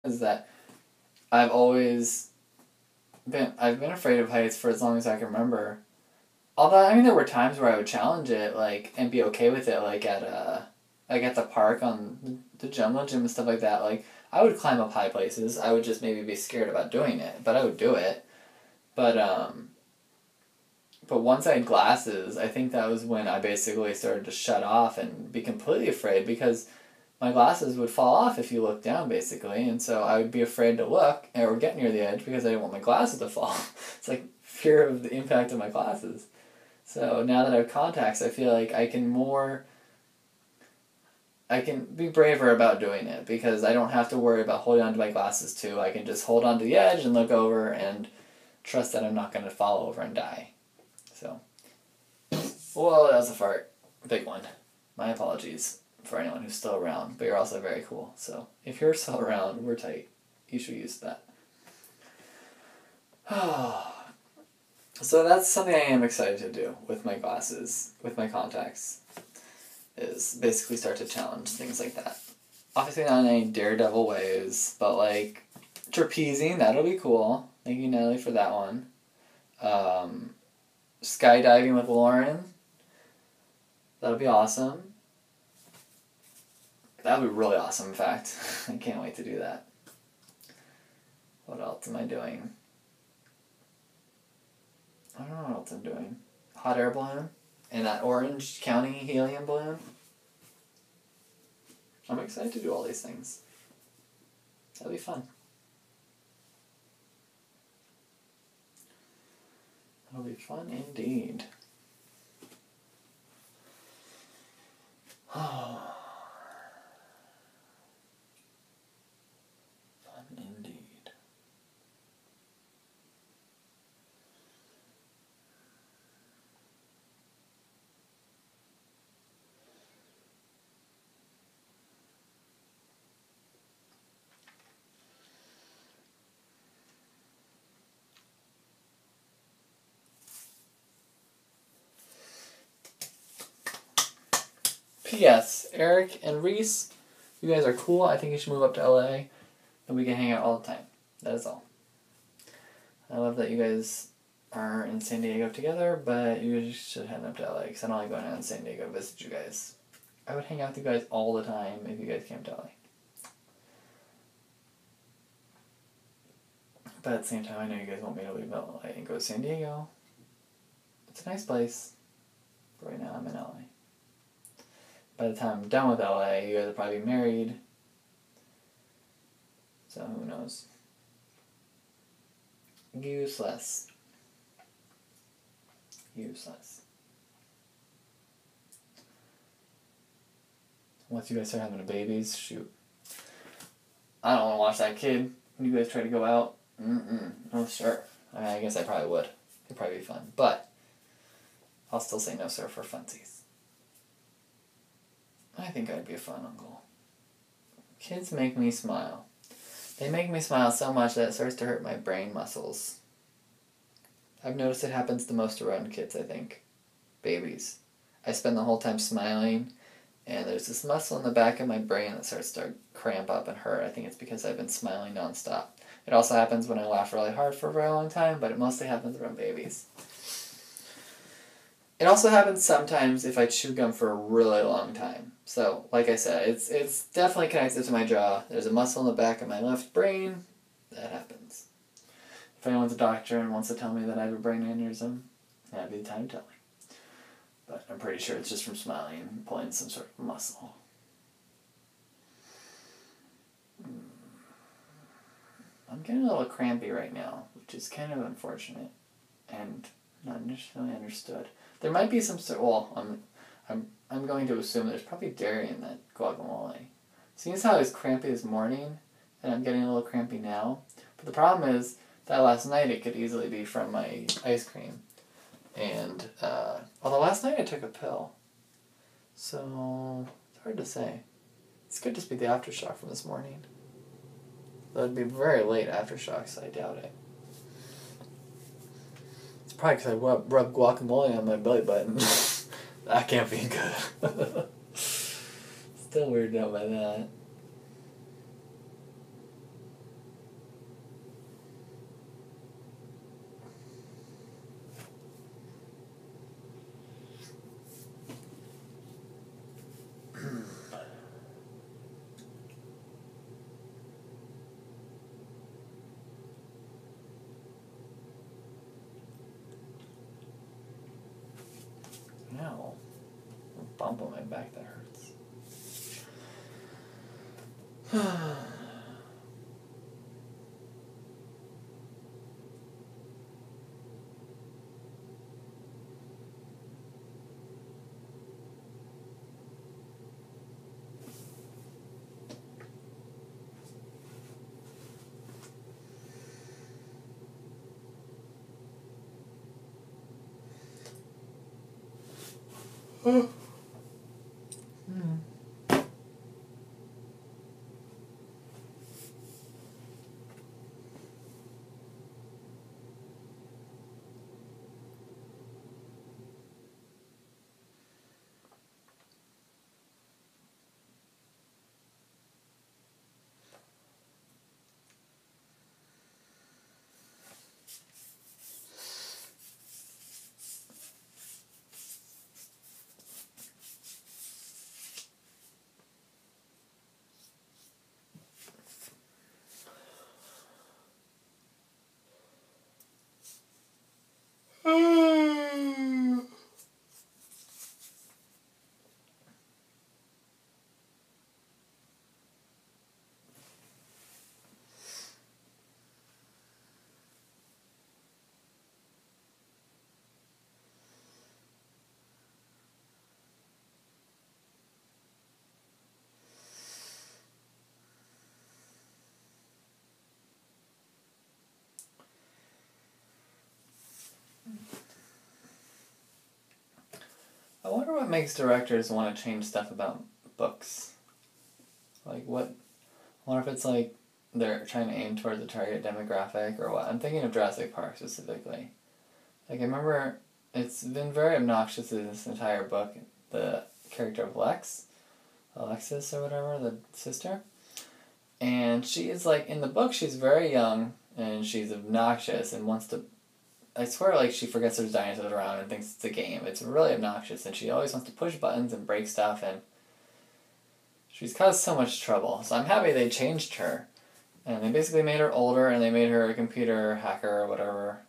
is that I've been afraid of heights for as long as I can remember. Although, I mean, there were times where I would challenge it, like, and be okay with it, like at the park on the jungle gym and stuff like that. Like, I would climb up high places. I would just maybe be scared about doing it, but I would do it. But but once I had glasses, I think that was when I basically started to shut off and be completely afraid because my glasses would fall off if you looked down, basically, and so I would be afraid to look or get near the edge because I didn't want my glasses to fall. It's like fear of the impact of my glasses. So now that I have contacts, I feel like I can be braver about doing it because I don't have to worry about holding onto my glasses too. I can just hold onto the edge and look over and trust that I'm not going to fall over and die. So, well, that was a fart. Big one. My apologies for anyone who's still around, but you're also very cool. So, if you're still around, we're tight. You should use that. So that's something I am excited to do with my glasses, with my contacts, is basically start to challenge things like that. Obviously not in any daredevil ways, but like trapezing, that'll be cool. Thank you, Natalie, for that one. Skydiving with Lauren, that'll be awesome. That would be really awesome, in fact. I can't wait to do that. What else am I doing? I don't know what else I'm doing. Hot air balloon? And that Orange County helium balloon? I'm excited to do all these things. That'll be fun. That'll be fun indeed. Fun indeed. P.S. Eric and Reese, you guys are cool. I think you should move up to LA and we can hang out all the time. That is all. I love that you guys are in San Diego together, but you guys should head up to LA because I don't like going out in San Diego to visit you guys. I would hang out with you guys all the time if you guys came to LA. But at the same time, I know you guys want me to leave LA and go to San Diego. It's a nice place. But right now, I'm in LA. By the time I'm done with LA, you guys will probably be married. So who knows? Useless. Useless. Once you guys start having babies, shoot. I don't want to watch that kid when you guys try to go out. No, sir. I mean, I guess I probably would. It'd probably be fun. But I'll still say no, sir, for funsies. I think I'd be a fun uncle. Kids make me smile. They make me smile so much that it starts to hurt my brain muscles. I've noticed it happens the most around kids, I think. Babies. I spend the whole time smiling, and there's this muscle in the back of my brain that starts to cramp up and hurt. I think it's because I've been smiling nonstop. It also happens when I laugh really hard for a very long time, but it mostly happens around babies. It also happens sometimes if I chew gum for a really long time. So, like I said, it's definitely connected to my jaw. There's a muscle in the back of my left brain. That happens. If anyone's a doctor and wants to tell me that I have a brain aneurysm, that'd be the time to tell me. But I'm pretty sure it's just from smiling and pulling some sort of muscle. I'm getting a little crampy right now, which is kind of unfortunate and not necessarily understood. There might be some sort. Well, I'm going to assume there's probably dairy in that guacamole. Seeing as how I was crampy this morning, and I'm getting a little crampy now, but the problem is that last night it could easily be from my ice cream, and although last night I took a pill, so it's hard to say. This could just be the aftershock from this morning. Though it'd be very late aftershock, so I doubt it. It's probably because I rubbed guacamole on my belly button. That can't be good. Still weirded out by that. I wonder what makes directors want to change stuff about books. Like what? I wonder if it's like they're trying to aim towards a target demographic or what. I'm thinking of Jurassic Park specifically. Like I remember, it's been very obnoxious in this entire book. The character of Alexis or whatever, the sister, and she is like in the book. She's very young and she's obnoxious and wants to. I swear, like, she forgets there's dinosaurs around and thinks it's a game. It's really obnoxious, and she always wants to push buttons and break stuff, and she's caused so much trouble. So I'm happy they changed her. And they basically made her older, and they made her a computer hacker or whatever,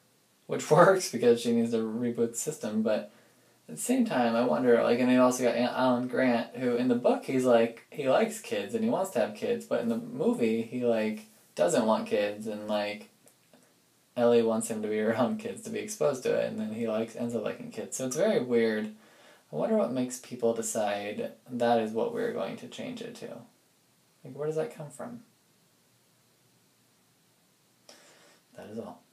which works because she needs to reboot the system, but at the same time, I wonder, like, and they also got Alan Grant, who in the book, he's like, he likes kids, and he wants to have kids, but in the movie, he, like, doesn't want kids, and, like, Ellie wants him to be around kids to be exposed to it, and then he ends up liking kids. So it's very weird. I wonder what makes people decide that is what we're going to change it to. Like, where does that come from? That is all.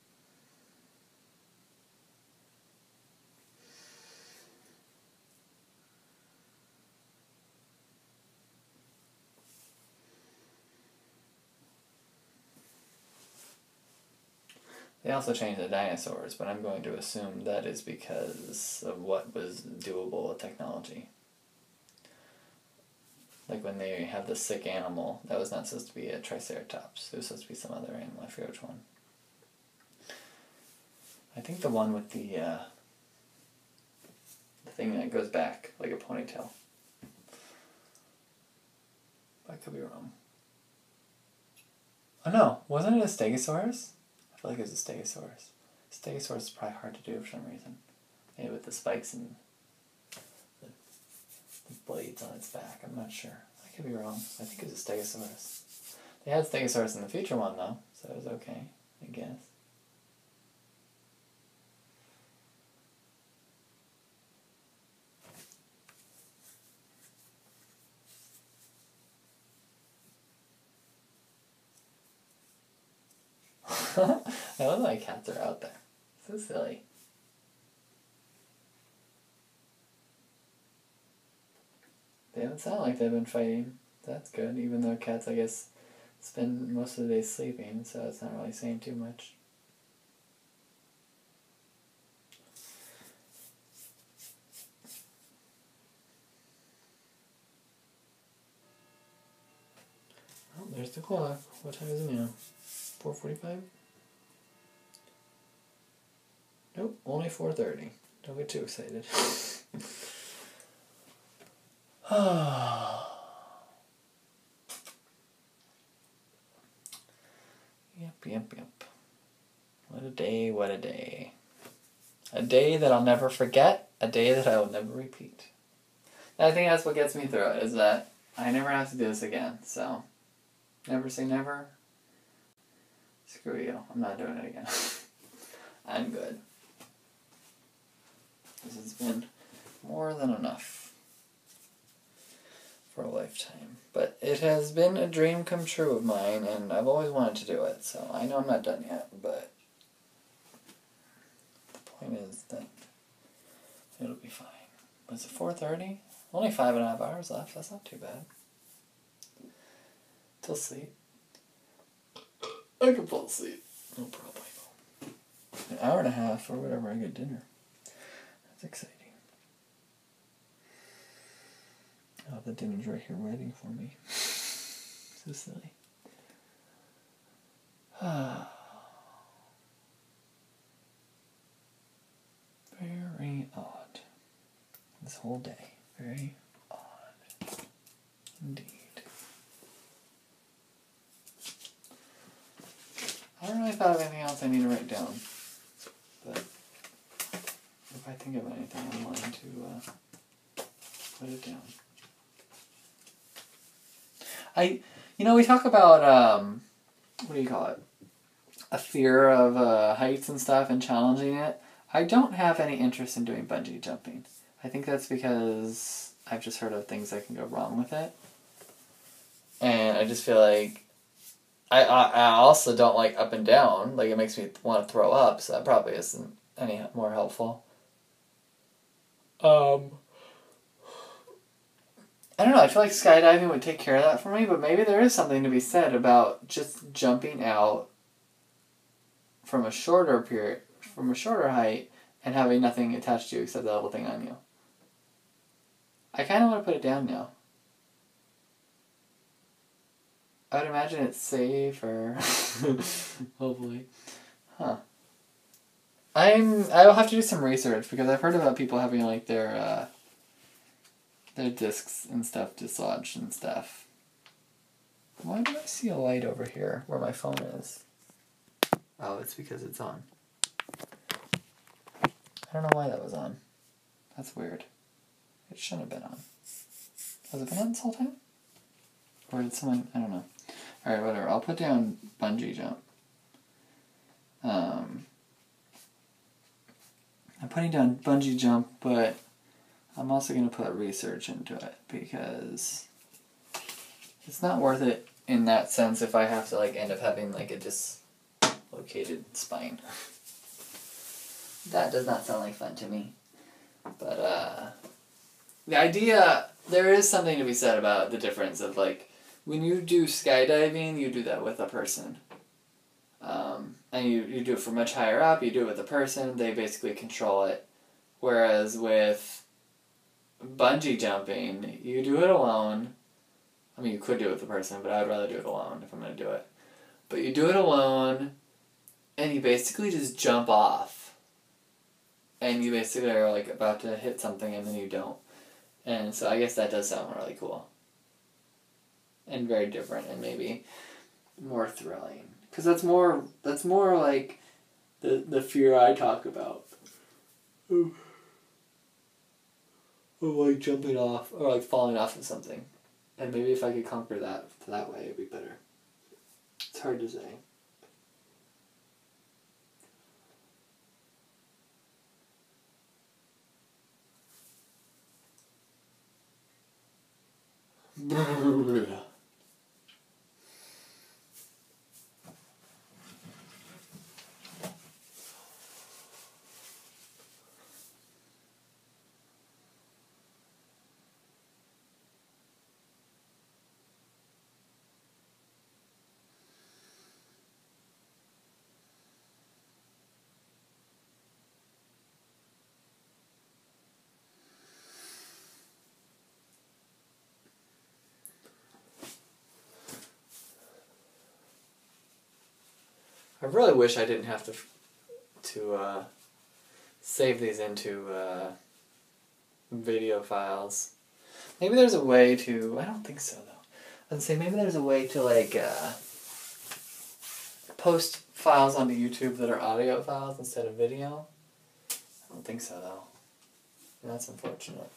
They also changed the dinosaurs, but I'm going to assume that is because of what was doable with technology. Like when they have the sick animal, that was not supposed to be a Triceratops. It was supposed to be some other animal, I forget which one. I think the one with the thing that goes back, like a ponytail. I could be wrong. Oh no, wasn't it a Stegosaurus? I feel like it was a Stegosaurus. Stegosaurus is probably hard to do for some reason. Maybe with the spikes and the blades on its back. I'm not sure. I could be wrong. I think it was a Stegosaurus. They had Stegosaurus in the future one though, so it was okay, I guess. I love my cats are out there. So silly. They don't sound like they've been fighting. That's good, even though cats, I guess, spend most of the day sleeping, so it's not really saying too much. Oh, there's the clock. What time is it now? 4:45? Nope, only 4:30. Don't get too excited. Yep. What a day, what a day. A day that I'll never forget, a day that I will never repeat. I think that's what gets me through it, is that I never have to do this again, so never say never. Screw you, I'm not doing it again. I'm good. This has been more than enough for a lifetime. But it has been a dream come true of mine, and I've always wanted to do it, so I know I'm not done yet, but the point is that it'll be fine. Was it 4:30? Only 5.5 hours left. That's not too bad. Till sleep. I can fall asleep. No problem. An hour and a half or whatever I get dinner. That's exciting. Oh, the dinner's right here waiting for me. So silly. Very odd. This whole day. Very odd. Indeed. I don't really thought of anything else I need to write down. But if I think of anything, I'm willing to put it down. We talk about, what do you call it? A fear of heights and stuff and challenging it. I don't have any interest in doing bungee jumping. I think that's because I've just heard of things that can go wrong with it. And I just feel like I also don't like up and down. Like, it makes me want to throw up, so that probably isn't any more helpful. I don't know, I feel like skydiving would take care of that for me, but maybe there is something to be said about just jumping out from a shorter height, and having nothing attached to you except the little thing on you. I kind of want to put it down now. I would imagine it's safer. Hopefully. Huh. I'll have to do some research, because I've heard about people having like their discs and stuff dislodged and stuff. Why do I see a light over here where my phone is? Oh, it's because it's on. I don't know why that was on. That's weird. It shouldn't have been on. Has it been on this whole time? Or did someone... I don't know. Alright, whatever. I'll put down bungee jump. I'm putting down bungee jump, but I'm also going to put research into it, because it's not worth it in that sense if I have to like end up having like a dislocated spine. That does not sound like fun to me. But the idea, there is something to be said about the difference of like, when you do skydiving, you do that with a person. And you do it from much higher up, you do it with a person, they basically control it. Whereas with bungee jumping, you do it alone. I mean, you could do it with a person, but I would rather do it alone if I'm going to do it. But you do it alone, and you basically just jump off. And you basically are like about to hit something, and then you don't. And so I guess that does sound really cool. And very different, and maybe more thrilling. Because that's more like the fear I talk about. Of like jumping off, or like falling off of something. And maybe if I could conquer that way, it'd be better. It's hard to say. I really wish I didn't have to save these into video files. Maybe there's a way to... I don't think so, though. I'd say maybe there's a way to, like, post files onto YouTube that are audio files instead of video. I don't think so, though. And that's unfortunate.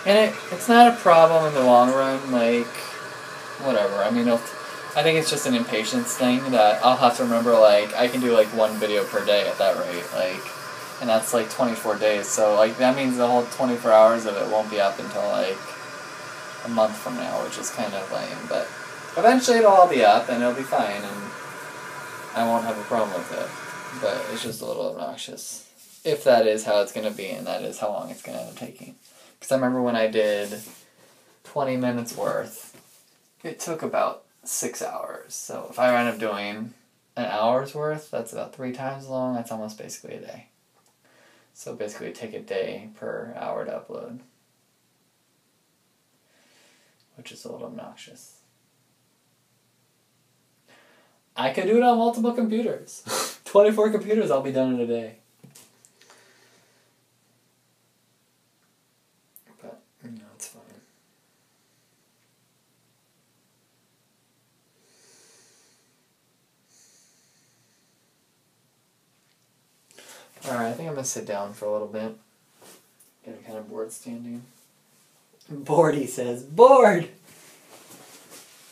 And it's not a problem in the long run, like, whatever. I mean, I think it's just an impatience thing that I'll have to remember, like, I can do, like, one video per day at that rate, like, and that's, like, 24 days, so, like, that means the whole 24 hours of it won't be up until, like, a month from now, which is kind of lame, but eventually it'll all be up and it'll be fine and I won't have a problem with it. But it's just a little obnoxious. If that is how it's going to be and that is how long it's going to end up taking. Because I remember when I did 20 minutes worth, it took about 6 hours. So if I end up doing an hour's worth, that's about 3 times as long. That's almost basically a day. So basically take a day per hour to upload. Which is a little obnoxious. I could do it on multiple computers. 24 computers, I'll be done in a day. But, no, it's fine. Alright, I think I'm going to sit down for a little bit. Getting kind of bored standing. Bored, he says. Bored!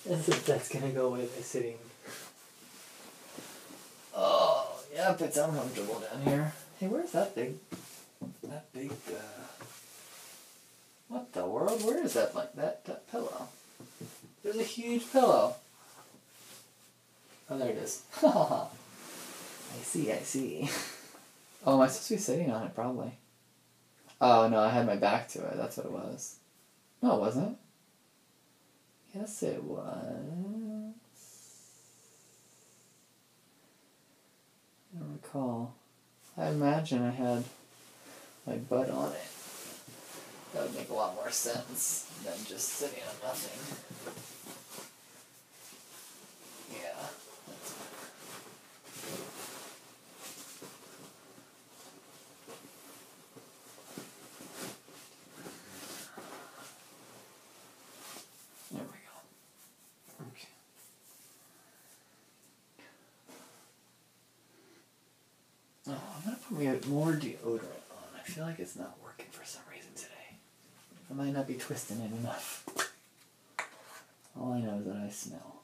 As if that's going to go away by sitting. Oh, yep, it's uncomfortable down here. Hey, where's that big, what the world? Where is that, like, that pillow? There's a huge pillow. Oh, there it is. I see. Oh, am I supposed to be sitting on it, probably? Oh, no, I had my back to it, that's what it was. No, it wasn't. Yes, it was. I don't recall. I imagine I had my butt on it. That would make a lot more sense than just sitting on nothing. Yeah. There we go. Okay. Oh, I'm going to put more deodorant on. I feel like it's not working for some reason today. I might not be twisting it enough. All I know is that I smell.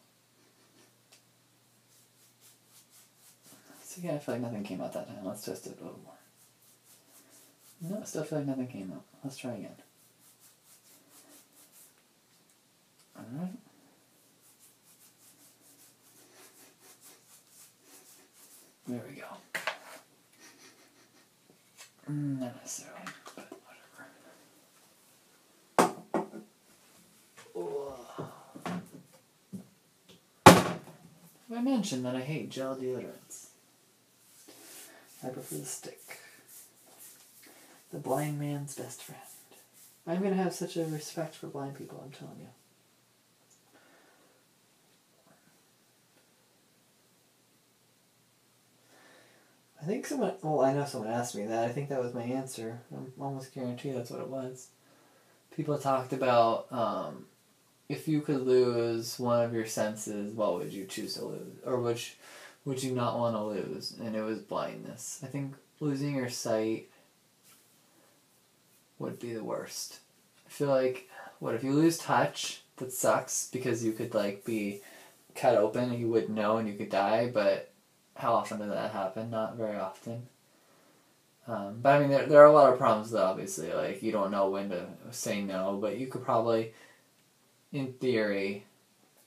So yeah, I feel like nothing came out that time. Let's twist it a little more. No, I still feel like nothing came out. Let's try again. Alright. There we go. Not necessarily, but whatever. I mentioned that I hate gel deodorants. I prefer the stick. The blind man's best friend. I'm going to have such a respect for blind people, I'm telling you. I think someone, well, I know someone asked me that. I think that was my answer. I'm almost guaranteed that's what it was. People talked about, if you could lose one of your senses, what would you choose to lose? Or which would you not want to lose? And it was blindness. I think losing your sight would be the worst. I feel like, what, if you lose touch, that sucks because you could, like, be cut open and you wouldn't know and you could die, but how often does that happen? Not very often. But I mean, there are a lot of problems though, obviously. Like, you don't know when to say no, but you could probably, in theory,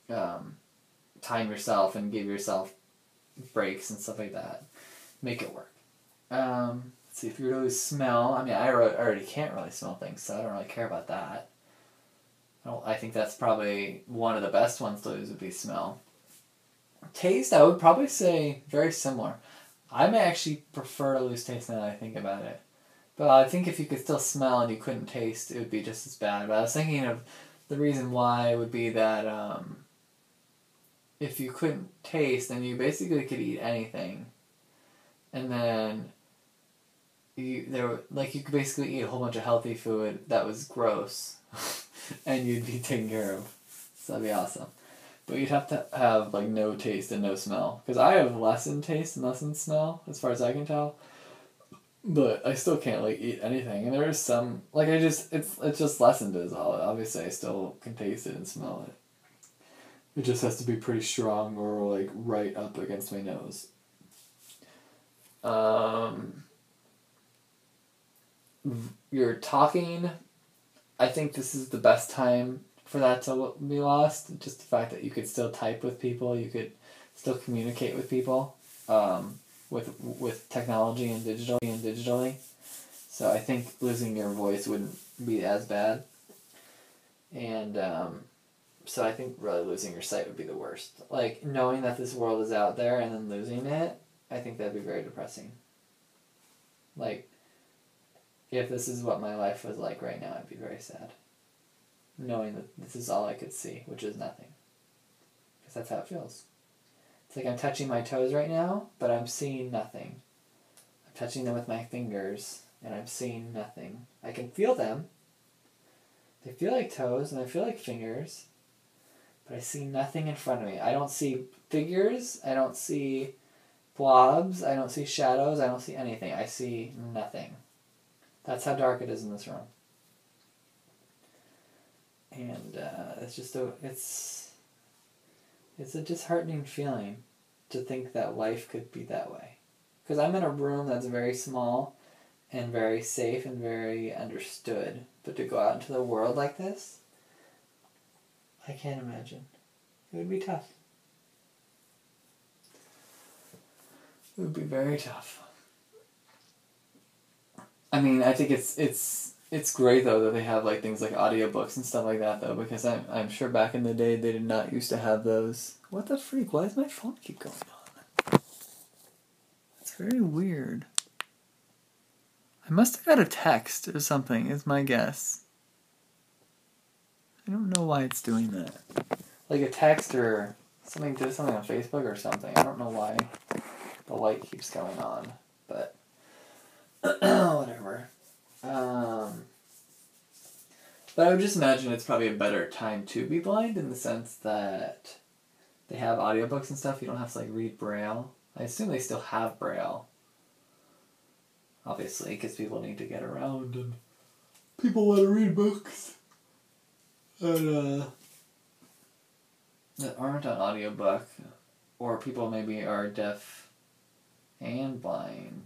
time yourself and give yourself breaks and stuff like that. Make it work. Let's see, if you were to lose smell, I mean, I already can't really smell things, so I don't really care about that. I think that's probably one of the best ones to lose would be smell. Taste, I would probably say very similar. I may actually prefer to lose taste now that I think about it. But I think if you could still smell and you couldn't taste, it would be just as bad. But I was thinking of the reason why would be that if you couldn't taste, then you basically could eat anything. And then you could basically eat a whole bunch of healthy food that was gross. And you'd be taken care of. So that'd be awesome. But you'd have to have, like, no taste and no smell. Because I have less in taste and less in smell, as far as I can tell. But I still can't, like, eat anything. And there is some, like, it's just lessened is all. Obviously, I still can taste it and smell it. It just has to be pretty strong or, like, right up against my nose. You're talking. I think this is the best time for that to be lost. Just the fact that you could still type with people, you could still communicate with people, with technology and digitally. So I think losing your voice wouldn't be as bad. And so I think really losing your sight would be the worst. Like, knowing that this world is out there and then losing it, I think that'd be very depressing. Like, if this is what my life was like right now, I'd be very sad. Knowing that this is all I could see, which is nothing. Because that's how it feels. It's like I'm touching my toes right now, but I'm seeing nothing. I'm touching them with my fingers, and I'm seeing nothing. I can feel them. They feel like toes, and I feel like fingers, but I see nothing in front of me. I don't see figures, I don't see blobs, I don't see shadows, I don't see anything. I see nothing. That's how dark it is in this room. And it's just it's a disheartening feeling to think that life could be that way. Because I'm in a room that's very small and very safe and very understood. But to go out into the world like this, I can't imagine. It would be tough. It would be very tough. I mean, I think it's great though that they have like things like audiobooks and stuff like that though, because I'm sure back in the day they did not used to have those. What the freak? Why does my phone keep going on? It's very weird. I must have got a text or something, is my guess. I don't know why it's doing that. Like a text or something, did something on Facebook or something. I don't know why the light keeps going on, but whatever. But I would just imagine it's probably a better time to be blind in the sense that they have audiobooks and stuff. You don't have to like read Braille. I assume they still have Braille. Obviously, because people need to get around and people want to read books. And that aren't on audiobook, or people maybe are deaf and blind.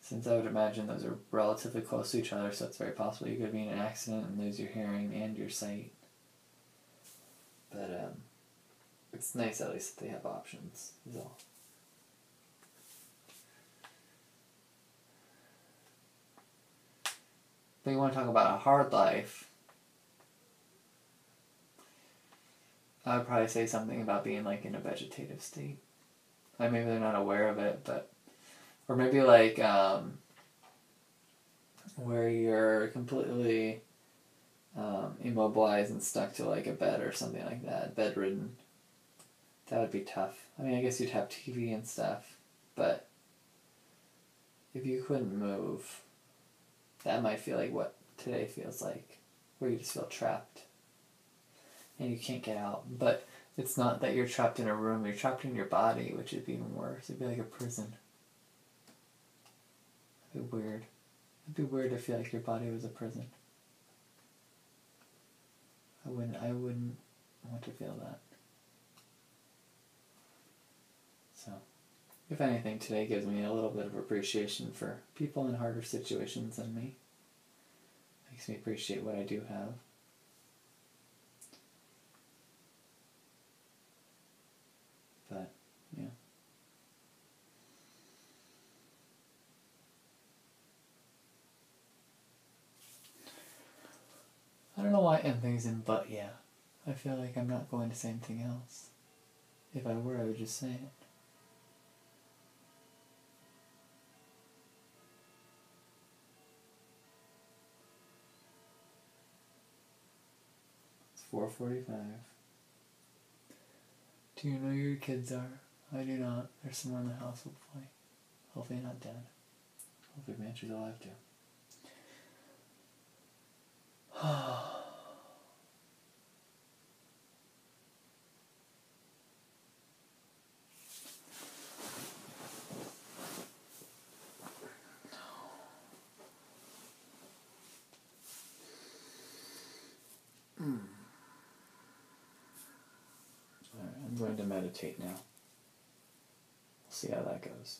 Since I would imagine those are relatively close to each other, so it's very possible you could be in an accident and lose your hearing and your sight. But it's nice at least that they have options, is all. But you want to talk about a hard life, I would probably say something about being like in a vegetative state. Like maybe they're not aware of it, but... Or maybe like where you're completely immobilized and stuck to like a bed or something like that, bedridden. That would be tough. I mean, I guess you'd have TV and stuff, but if you couldn't move, that might feel like what today feels like, where you just feel trapped and you can't get out. But it's not that you're trapped in a room, you're trapped in your body, which would be even worse. It'd be like a prison. It'd be weird. It'd be weird to feel like your body was a prison. I wouldn't want to feel that. So, if anything, today gives me a little bit of appreciation for people in harder situations than me. Makes me appreciate what I do have. But, yeah. I don't know why I end things in but yeah. I feel like I'm not going to say anything else. If I were, I would just say it. It's 4:45. Do you know who your kids are? I do not. There's someone in the house, hopefully. Hopefully not dead. Hopefully Manchu's alive too. Alright, I'm going to meditate now. We'll see how that goes.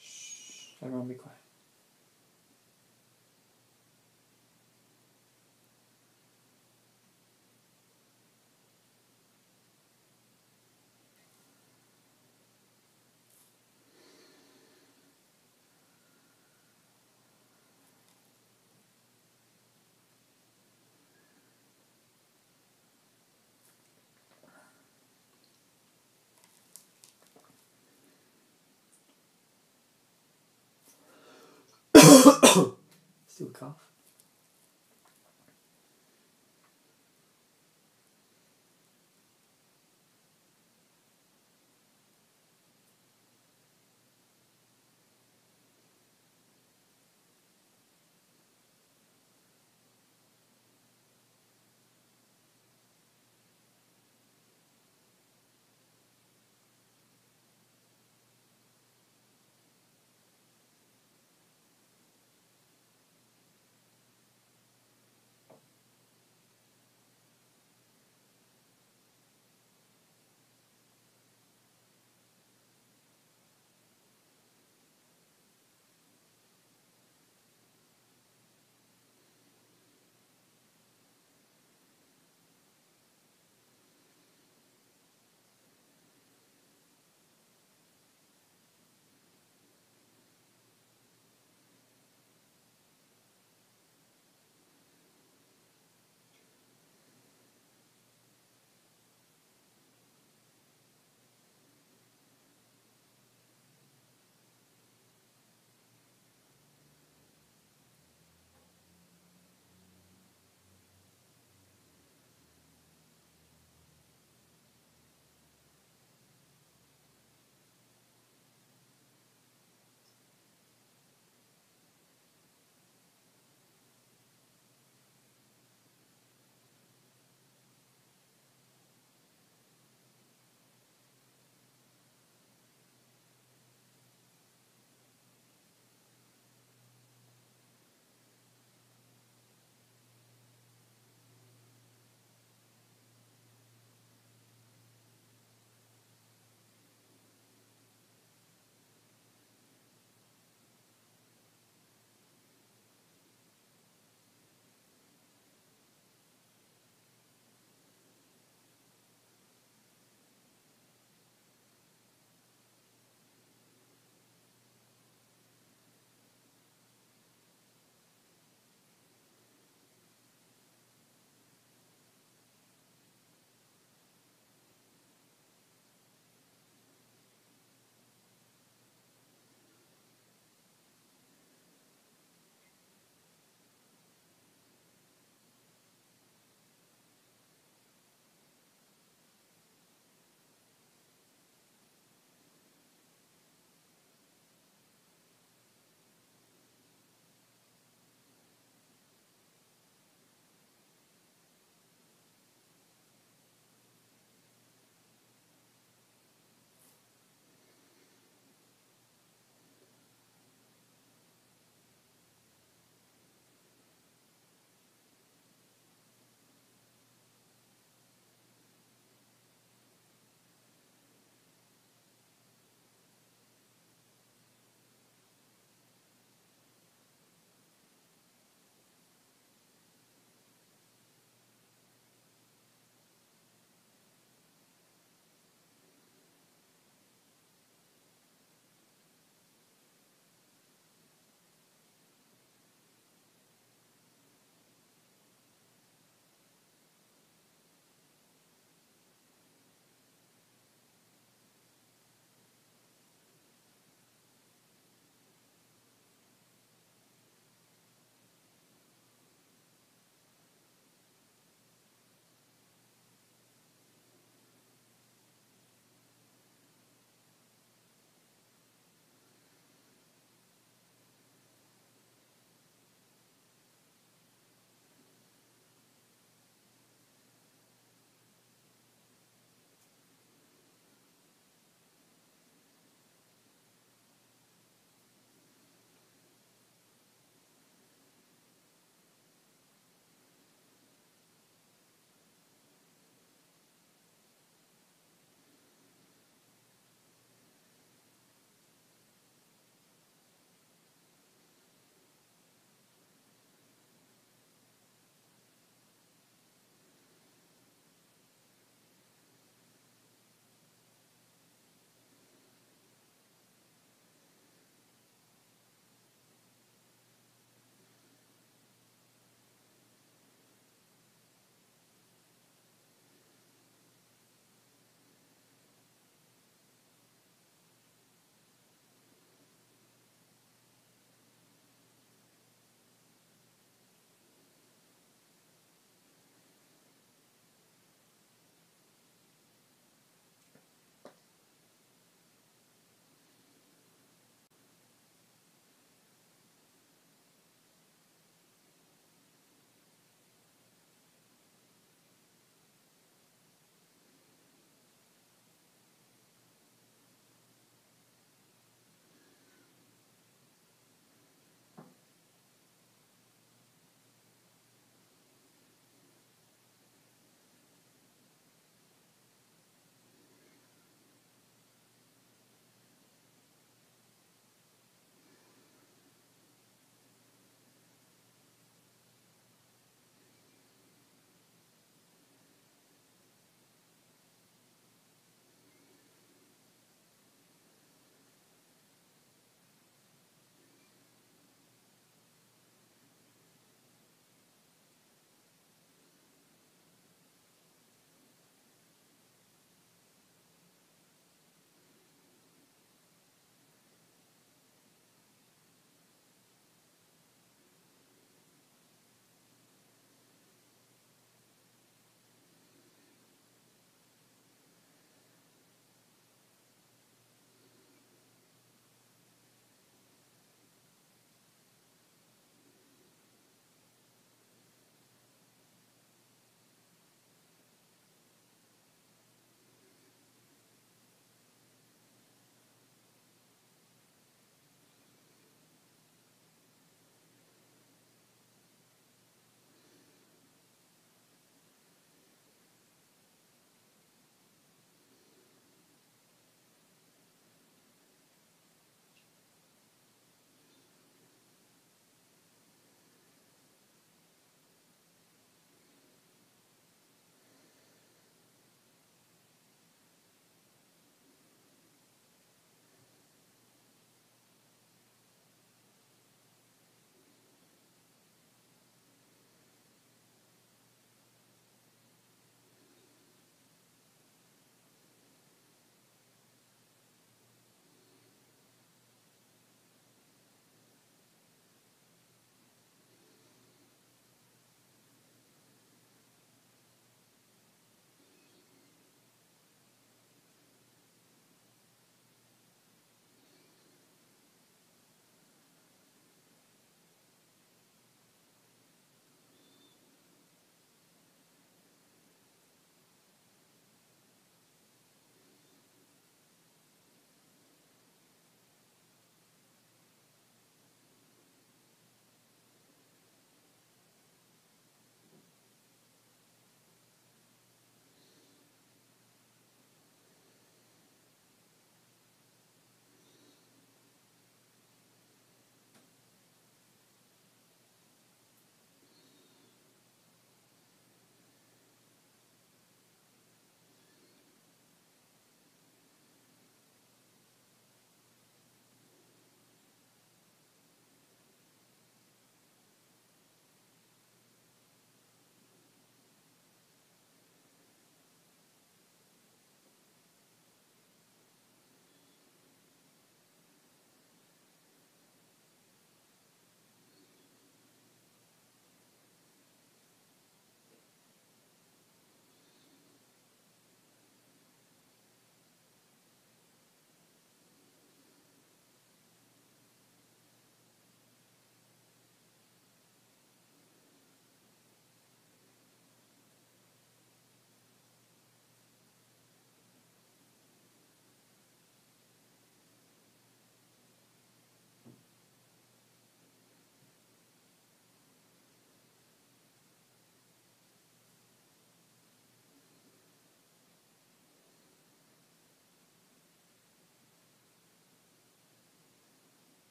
Shh. Everyone be quiet. do a cough.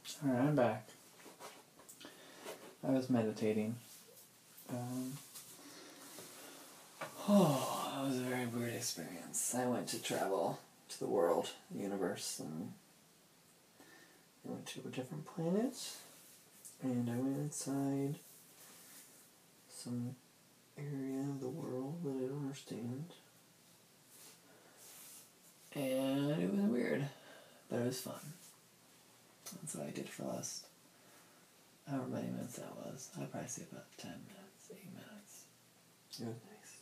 Alright, I'm back. I was meditating. Oh, that was a very weird experience. I went to travel to the world, the universe, and I went to a different planet, and I went inside some area of the world that I don't understand. And it was weird, but it was fun. That's what I did for the last however many minutes that was. I'd probably say about 10 minutes, 8 minutes. It was nice.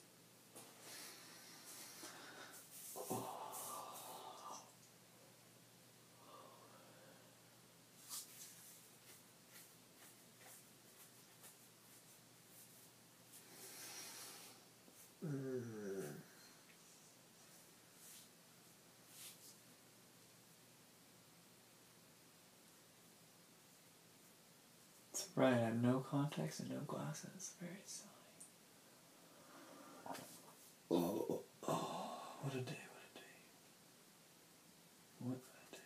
Oh. It's right, I have no contacts and no glasses. Very silly. Oh, what a day, what a day. What a day.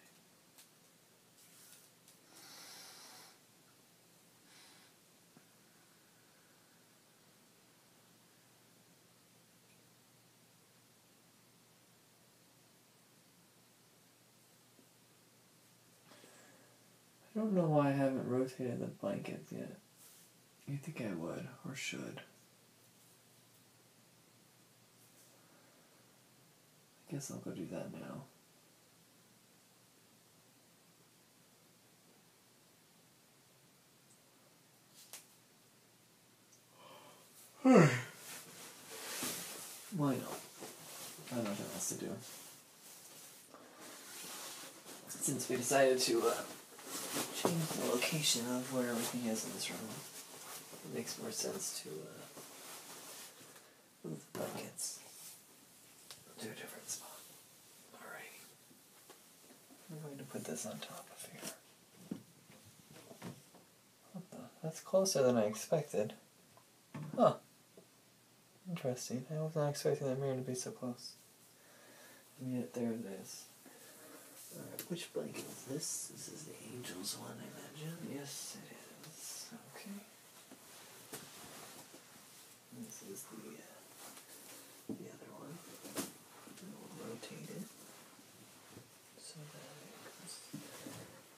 I don't know why I haven't rotated the blankets yet. You think I would, or should. I guess I'll go do that now. Why not? I have nothing else to do. Since we decided to change the location of where everything is in this room, it makes more sense to move the blankets to a different spot. Alright. I'm going to put this on top of here. What the? That's closer than I expected. Huh. Interesting. I was not expecting that mirror to be so close. And yet there it is. Alright, which blanket is this? This is the Angels one, I imagine. Yes, it is. Okay. This is the other one. And we'll rotate it so that it goes.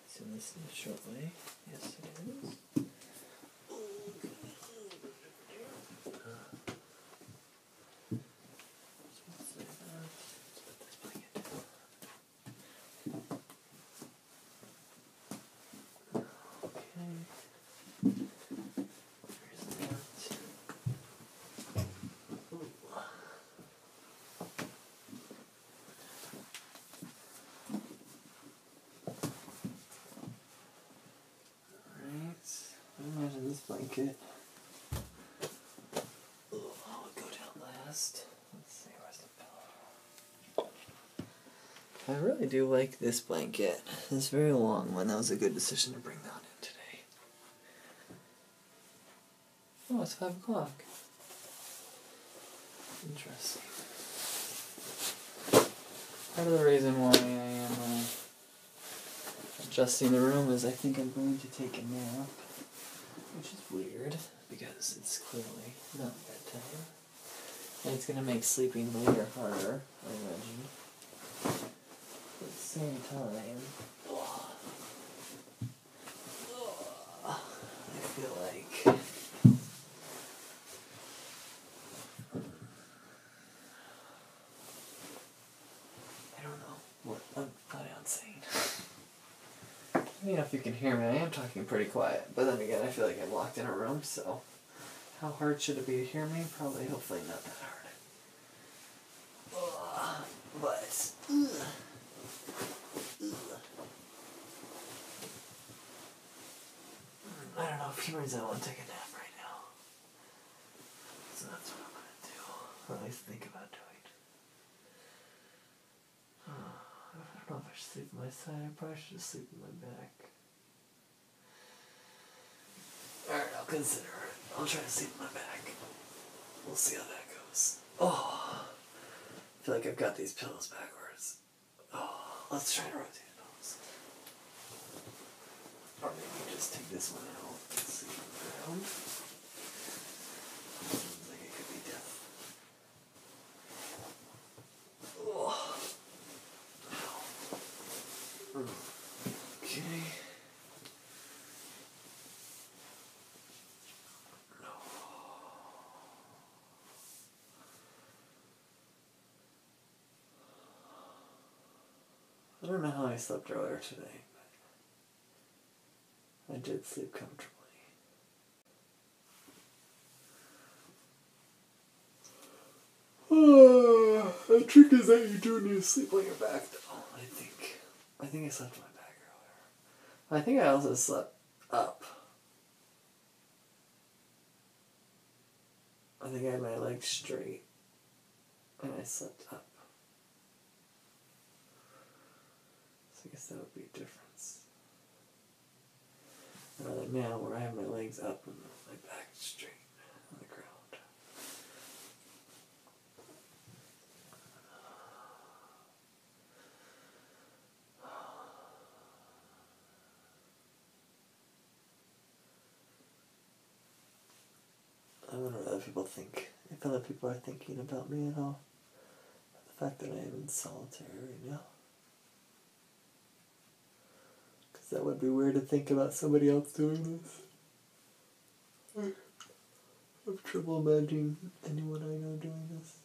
It's in this short way. Yes, it is. This blanket. Oh, I'll go down last. Let's see, where's the pillow? I really do like this blanket. It's a very long one. That was a good decision to bring that in today. Oh, it's 5 o'clock. Interesting. Part of the reason why I am adjusting the room is I think I'm going to take a nap. Which is weird, because it's clearly not bedtime. And it's going to make sleeping later harder, I imagine. But at the same time, I feel like I don't know what I'm planning on saying. I don't know if you can hear me. I am talking pretty quiet, but then again, I feel like I'm locked in a room, so how hard should it be to hear me? Probably, hopefully not that hard. But, I don't know, if means I want to take a nap right now. So that's what I'm going to do, or at least think about doing. I don't know if I should sleep on my side. I probably should just sleep on my back. Alright, I'll consider it. I'll try to sleep on my back. We'll see how that goes. Oh, I feel like I've got these pillows backwards. Oh, let's try to rotate those. Or maybe just take this one out. Let's see on the ground. Seems like it could be death. Oh. Okay. I don't know how I slept earlier today, but I did sleep comfortably. The trick is that you do need to sleep on your back, though. I think I slept on my back earlier. I think I also slept up. I think I had my legs straight, and I slept up. So I guess that would be a difference. Rather now, where I have my legs up and my back straight on the ground. I wonder what other people think. If other people are thinking about me at all. The fact that I am in solitary right now. Because that would be weird to think about somebody else doing this. I have trouble imagining anyone I know doing this.